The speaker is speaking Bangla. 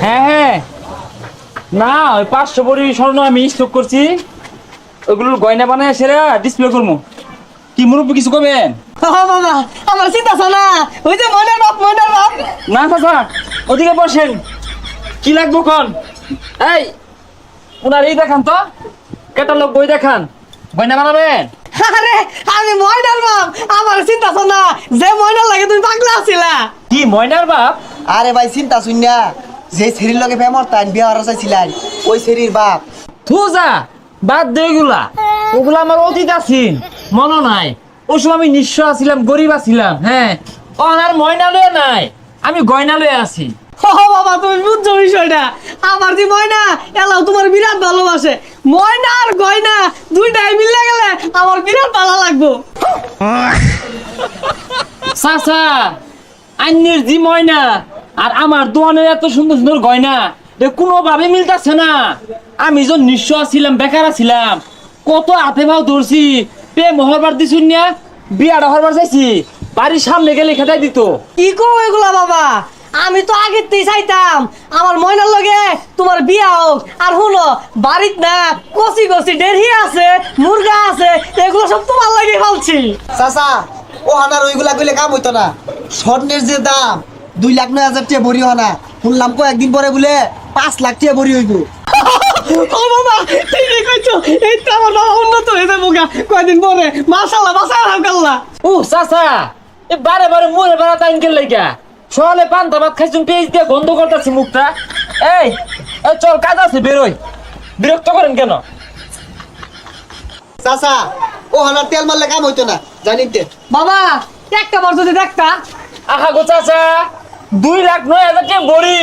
হ্যাঁ হ্যাঁ, না ওই 500 ভরি স্বর্ণ আমি স্টক করছি, ওইগুলোর গয়না বানায় সেরা ডিসপ্লে করবো। কি মুরব্বী কিছু করবেন? বাবা আমার চিন্তা আছে না, ওই যে ময়নার বাপ ময়নার বাপ। না চাচা, ওদিকে বসেন, কি লাগবো কোন? এই ওনার এই দেখান তো, ক্যাটালগ বই দেখান, গয়না বানাবেন। আরে আমি ময়নার বাপ, আমার চিন্তা আছে না, যে ময়নার লাগে তুমি পাগলা আছিলা। কি ময়নার বাপ? আরে ভাই চিন্তা শুন না, যে সেরির লগে ফেমর তাই বিয়া হওয়ার চাইছিলেন ওই সেরির বাপ। থুজা বাদ দে ওগুলা, ওগুলা আমার অতীত আছিন, মনে নাই। ওই সময় আমি নিঃস্ব আছিলাম, গরিব আছিলাম। হ্যাঁ, আর ময়না লয়ে নাই, আমি গয়না লয়ে আছি। ও বাবা তুমি বুঝছো বিষয়টা, আমার যে ময়না এলাও তোমার বিরাট ভালোবাসে, ময়না আর গয়না দুইটাই মিলে গেলে আমার বিরাট ভালো লাগবো। চাচা, আন্যের জি ময়না আর আমার দোয়ানের এত সুন্দর সুন্দর গয়না কোনোভাবে মিলতেছে না। আমি যখন নিঃস্ব আছিলাম, বেকার আছিলাম, কত হাতে ভাও ধরছি, প্রেম হরবার দিছুন না, বিয়াটা হরবার চাইছি, বাড়ির সামনে গেলে খেতাই দিত। কি কো এগুলা বাবা, আমি তো আগের থেকে চাইতাম আমার ময়নার লগে তোমার বিয়া হোক। আর শুনো, বাড়িত না কচি কচি ডেরহি আছে, মুরগা আছে, এগুলো সব তোমার লাগে ফেলছি। চাচা ও হানার ওইগুলা কইলে কাম হইতো না। স্বর্ণের যে দাম 2,09,000 টাকা ভরি হনা, শুনলাম কয়েকদিন পরে বলে 5 লাখ টাকা ভরি হইব। ও বাবা ঠিকই কইছো, এই তো আমার বাবা উন্নত হয়ে যাবো গা কয়দিন পরে। মাশাআল্লাহ মাশাআল্লাহ। ও চাচা, এ বারে বারে মুখে বেড়া টাইম কে লেগা, সকালে পান্তা ভাত খাইছুন, পেঁয়াজ দিয়ে গন্ধ করতেছি মুখটা। এই এই চল, কাজ আছে, বেরোই। বিরক্ত করেন কেন? চাচা ও হানার তেল মারলে কাম হইতো না জানিতে। বাবা একটা বার যদি দেখতা। আহা গো চাচা, 2,09,000 টাকা বড়ি,